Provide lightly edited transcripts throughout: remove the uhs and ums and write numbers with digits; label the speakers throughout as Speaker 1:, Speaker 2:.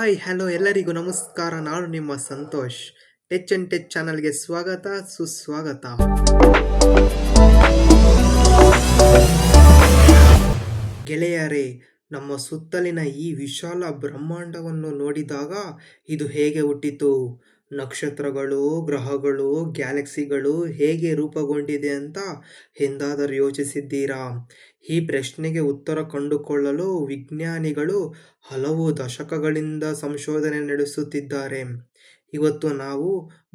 Speaker 1: Hi hello ಎಲ್ಲರಿಗೂ ನಮಸ್ಕಾರ. ನಾನು ನಿಮ್ಮ ಸಂತೋಷ್. ಟೆಚ್ ಅಂಡ್ ಟೆಚ್ ಚಾನಲ್ಗೆ ಸ್ವಾಗತ ಸುಸ್ವಾಗತ. ಗೆಳೆಯರೇ, ನಮ್ಮ ಸುತ್ತಲಿನ ಈ ವಿಶಾಲ ಬ್ರಹ್ಮಾಂಡವನ್ನು ನೋಡಿದಾಗ ಇದು ಹೇಗೆ ಹುಟ್ಟಿತು, ನಕ್ಷತ್ರಗಳು, ಗ್ರಹಗಳು, ಗ್ಯಾಲಕ್ಸಿಗಳು ಹೇಗೆ ರೂಪುಗೊಂಡಿದೆ ಅಂತ ಎಂದಾದರೂ ಯೋಚಿಸಿದ್ದೀರಾ? ಈ ಪ್ರಶ್ನೆಗೆ ಉತ್ತರ ಕಂಡುಕೊಳ್ಳಲು ವಿಜ್ಞಾನಿಗಳು ಹಲವು ದಶಕಗಳಿಂದ ಸಂಶೋಧನೆ ನಡೆಸುತ್ತಿದ್ದಾರೆ. ಇವತ್ತು ನಾವು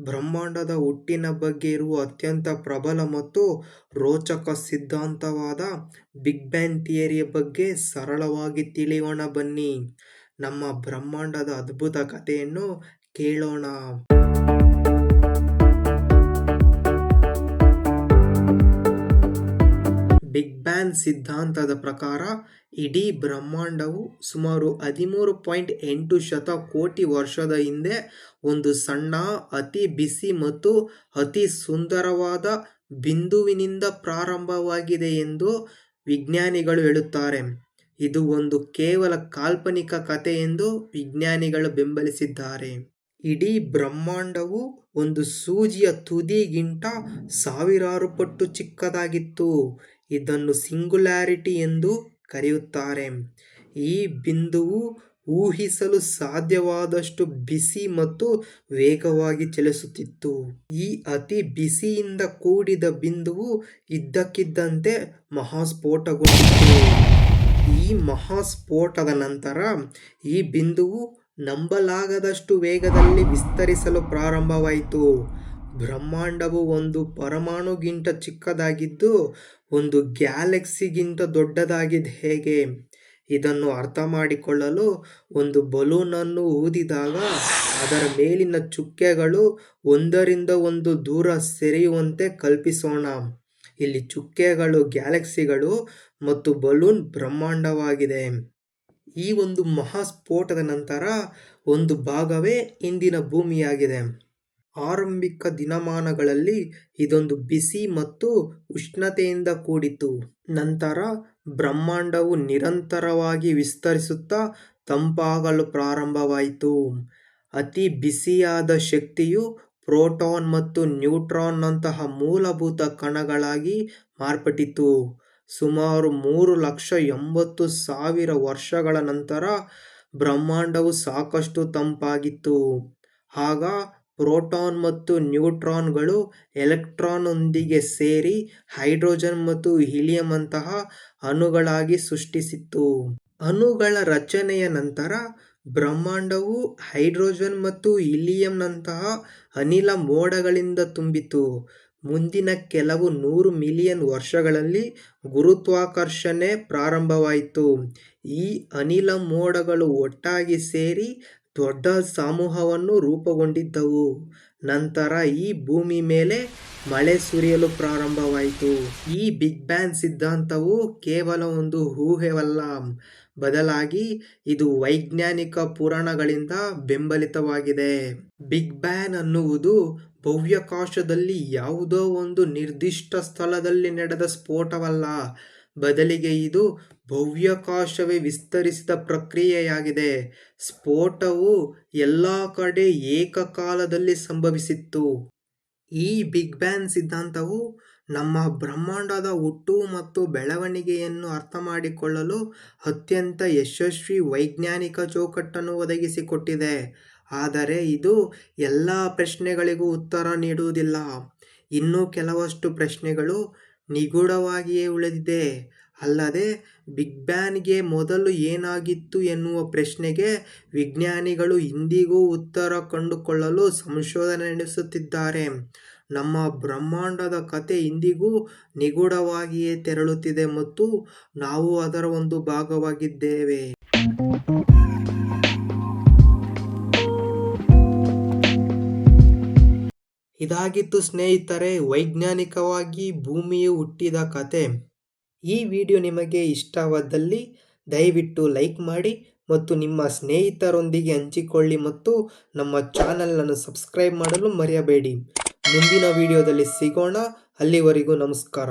Speaker 1: ಬ್ರಹ್ಮಾಂಡದ ಹುಟ್ಟಿನ ಬಗ್ಗೆ ಇರುವ ಅತ್ಯಂತ ಪ್ರಬಲ ಮತ್ತು ರೋಚಕ ಸಿದ್ಧಾಂತವಾದ ಬಿಗ್ ಬ್ಯಾಂಗ್ ಥಿಯರಿಯ ಬಗ್ಗೆ ಸರಳವಾಗಿ ತಿಳಿಯೋಣ ಬನ್ನಿ. ನಮ್ಮ ಬ್ರಹ್ಮಾಂಡದ ಅದ್ಭುತ ಕಥೆಯನ್ನು ಕೇಳೋಣ. ಬಿಗ್ ಬ್ಯಾಂಗ್ ಸಿದ್ಧಾಂತದ ಪ್ರಕಾರ ಇಡೀ ಬ್ರಹ್ಮಾಂಡವು ಸುಮಾರು 13.8 ಶತಕೋಟಿ ವರ್ಷದ ಹಿಂದೆ ಒಂದು ಸಣ್ಣ, ಅತಿ ಬಿಸಿ ಮತ್ತು ಅತಿ ಸುಂದರವಾದ ಬಿಂದುವಿನಿಂದ ಪ್ರಾರಂಭವಾಗಿದೆ ಎಂದು ವಿಜ್ಞಾನಿಗಳು ಹೇಳುತ್ತಾರೆ. ಇದು ಒಂದು ಕೇವಲ ಕಾಲ್ಪನಿಕ ಕಥೆ ಎಂದು ವಿಜ್ಞಾನಿಗಳು ಬೆಂಬಲಿಸಿದ್ದಾರೆ. ಇಡೀ ಬ್ರಹ್ಮಾಂಡವು ಒಂದು ಸೂಜಿಯ ತುದಿಗಿಂತ ಸಾವಿರಾರು ಪಟ್ಟು ಚಿಕ್ಕದಾಗಿತ್ತು. ಇದನ್ನು ಸಿಂಗುಲಾರಿಟಿ ಎಂದು ಕರೆಯುತ್ತಾರೆ. ಈ ಬಿಂದುವು ಊಹಿಸಲು ಸಾಧ್ಯವಾದಷ್ಟು ಬಿಸಿ ಮತ್ತು ವೇಗವಾಗಿ ಚಲಿಸುತ್ತಿತ್ತು. ಈ ಅತಿ ಬಿಸಿಯಿಂದ ಕೂಡಿದ ಬಿಂದುವು ಇದ್ದಕ್ಕಿದ್ದಂತೆ ಮಹಾಸ್ಫೋಟಗೊಂಡಿತು. ಈ ಮಹಾಸ್ಫೋಟದ ನಂತರ ಈ ಬಿಂದುವು ನಂಬಲಾಗದಷ್ಟು ವೇಗದಲ್ಲಿ ವಿಸ್ತರಿಸಲು ಪ್ರಾರಂಭವಾಯಿತು. ಬ್ರಹ್ಮಾಂಡವು ಒಂದು ಪರಮಾಣುಗಿಂತ ಚಿಕ್ಕದಾಗಿದ್ದು ಒಂದು ಗ್ಯಾಲಕ್ಸಿಗಿಂತ ದೊಡ್ಡದಾಗಿದೆ. ಹೇಗೆ? ಇದನ್ನು ಅರ್ಥ ಮಾಡಿಕೊಳ್ಳಲು ಒಂದು ಬಲೂನ್ ಅನ್ನು ಊದಿದಾಗ ಅದರ ಮೇಲಿನ ಚುಕ್ಕೆಗಳು ಒಂದರಿಂದ ಒಂದು ದೂರ ಸರಿಯುವಂತೆ ಕಲ್ಪಿಸೋಣ. ಇಲ್ಲಿ ಚುಕ್ಕೆಗಳು ಗ್ಯಾಲಕ್ಸಿಗಳು ಮತ್ತು ಬಲೂನ್ ಬ್ರಹ್ಮಾಂಡವಾಗಿದೆ. ಈ ಒಂದು ಮಹಾಸ್ಫೋಟದ ನಂತರ ಒಂದು ಭಾಗವೇ ಇಂದಿನ ಭೂಮಿಯಾಗಿದೆ. ಆರಂಭಿಕ ದಿನಮಾನಗಳಲ್ಲಿ ಇದೊಂದು ಬಿಸಿ ಮತ್ತು ಉಷ್ಣತೆಯಿಂದ ಕೂಡಿತ್ತು. ನಂತರ ಬ್ರಹ್ಮಾಂಡವು ನಿರಂತರವಾಗಿ ವಿಸ್ತರಿಸುತ್ತಾ ತಂಪಾಗಲು ಪ್ರಾರಂಭವಾಯಿತು. ಅತಿ ಬಿಸಿಯಾದ ಶಕ್ತಿಯು ಪ್ರೋಟಾನ್ ಮತ್ತು ನ್ಯೂಟ್ರಾನ್ ನಂತಹ ಮೂಲಭೂತ ಕಣಗಳಾಗಿ ಮಾರ್ಪಟ್ಟಿತು. ಸುಮಾರು 3,80,000 ವರ್ಷಗಳ ನಂತರ ಬ್ರಹ್ಮಾಂಡವು ಸಾಕಷ್ಟು ತಂಪಾಗಿತ್ತು. ಆಗ ಪ್ರೋಟಾನ್ ಮತ್ತು ನ್ಯೂಟ್ರಾನ್ಗಳು ಎಲೆಕ್ಟ್ರಾನ್ನೊಂದಿಗೆ ಸೇರಿ ಹೈಡ್ರೋಜನ್ ಮತ್ತು ಹೀಲಿಯಂ ಅಂತಹ ಅಣುಗಳಾಗಿ ಸೃಷ್ಟಿಸಿತು. ಅಣುಗಳ ರಚನೆಯ ನಂತರ ಬ್ರಹ್ಮಾಂಡವು ಹೈಡ್ರೋಜನ್ ಮತ್ತು ಹೀಲಿಯಂನಂತಹ ಅನಿಲ ಮೋಡಗಳಿಂದ ತುಂಬಿತು. ಮುಂದಿನ ಕೆಲವು 100 ಮಿಲಿಯನ್ ವರ್ಷಗಳಲ್ಲಿ ಗುರುತ್ವಾಕರ್ಷಣೆ ಪ್ರಾರಂಭವಾಯಿತು. ಈ ಅನಿಲ ಮೋಡಗಳು ಒಟ್ಟಾಗಿ ಸೇರಿ ದೊಡ್ಡ ಸಮೂಹವನ್ನು ರೂಪುಗೊಂಡಿದ್ದವು. ನಂತರ ಈ ಭೂಮಿ ಮೇಲೆ ಮಳೆ ಸುರಿಯಲು ಪ್ರಾರಂಭವಾಯಿತು. ಈ ಬಿಗ್ ಬ್ಯಾಂಗ್ ಸಿದ್ಧಾಂತವು ಕೇವಲ ಒಂದು ಊಹೆಯಲ್ಲ, ಬದಲಾಗಿ ಇದು ವೈಜ್ಞಾನಿಕ ಪುರಾಣಗಳಿಂದ ಬೆಂಬಲಿತವಾಗಿದೆ. ಬಿಗ್ ಬ್ಯಾಂಗ್ ಅನ್ನುವುದು ಬಾಹ್ಯಾಕಾಶದಲ್ಲಿ ಯಾವುದೋ ಒಂದು ನಿರ್ದಿಷ್ಟ ಸ್ಥಳದಲ್ಲಿ ನಡೆದ ಸ್ಫೋಟವಲ್ಲ, ಬದಲಿಗೆ ಇದು ಬಾಹ್ಯಾಕಾಶವೇ ವಿಸ್ತರಿಸಿದ ಪ್ರಕ್ರಿಯೆಯಾಗಿದೆ. ಸ್ಫೋಟವು ಎಲ್ಲ ಕಡೆ ಏಕಕಾಲದಲ್ಲಿ ಸಂಭವಿಸಿತ್ತು. ಈ ಬಿಗ್ ಬ್ಯಾಂಗ್ ಸಿದ್ಧಾಂತವು ನಮ್ಮ ಬ್ರಹ್ಮಾಂಡದ ಹುಟ್ಟು ಮತ್ತು ಬೆಳವಣಿಗೆಯನ್ನು ಅರ್ಥಮಾಡಿಕೊಳ್ಳಲು ಅತ್ಯಂತ ಯಶಸ್ವಿ ವೈಜ್ಞಾನಿಕ ಚೌಕಟ್ಟನ್ನು ಒದಗಿಸಿಕೊಟ್ಟಿದೆ. ಆದರೆ ಇದು ಎಲ್ಲ ಪ್ರಶ್ನೆಗಳಿಗೂ ಉತ್ತರ ನೀಡುವುದಿಲ್ಲ. ಇನ್ನೂ ಕೆಲವಷ್ಟು ಪ್ರಶ್ನೆಗಳು ನಿಗೂಢವಾಗಿಯೇ ಉಳಿದಿದೆ. ಅಲ್ಲದೆ ಬಿಗ್ ಬ್ಯಾಂಗ್ಗೆ ಮೊದಲು ಏನಾಗಿತ್ತು ಎನ್ನುವ ಪ್ರಶ್ನೆಗೆ ವಿಜ್ಞಾನಿಗಳು ಇಂದಿಗೂ ಉತ್ತರ ಕಂಡುಕೊಳ್ಳಲು ಸಂಶೋಧನೆ ನಡೆಸುತ್ತಿದ್ದಾರೆ. ನಮ್ಮ ಬ್ರಹ್ಮಾಂಡದ ಕಥೆ ಇಂದಿಗೂ ನಿಗೂಢವಾಗಿಯೇ ತೆರಳುತ್ತಿದೆ ಮತ್ತು ನಾವು ಅದರ ಒಂದು ಭಾಗವಾಗಿದ್ದೇವೆ. ಇದಾಗಿತ್ತು ಸ್ನೇಹಿತರೆ, ವೈಜ್ಞಾನಿಕವಾಗಿ ಭೂಮಿಯು ಹುಟ್ಟಿದ ಕಥೆ. ಈ ವಿಡಿಯೋ ನಿಮಗೆ ಇಷ್ಟವಾದಲ್ಲಿ ದಯವಿಟ್ಟು ಲೈಕ್ ಮಾಡಿ ಮತ್ತು ನಿಮ್ಮ ಸ್ನೇಹಿತರೊಂದಿಗೆ ಹಂಚಿಕೊಳ್ಳಿ ಮತ್ತು ನಮ್ಮ ಚಾನಲನ್ನು ಸಬ್ಸ್ಕ್ರೈಬ್ ಮಾಡಲು ಮರೆಯಬೇಡಿ. ಮುಂದಿನ ವಿಡಿಯೋದಲ್ಲಿ ಸಿಗೋಣ. ಅಲ್ಲಿವರೆಗೂ ನಮಸ್ಕಾರ.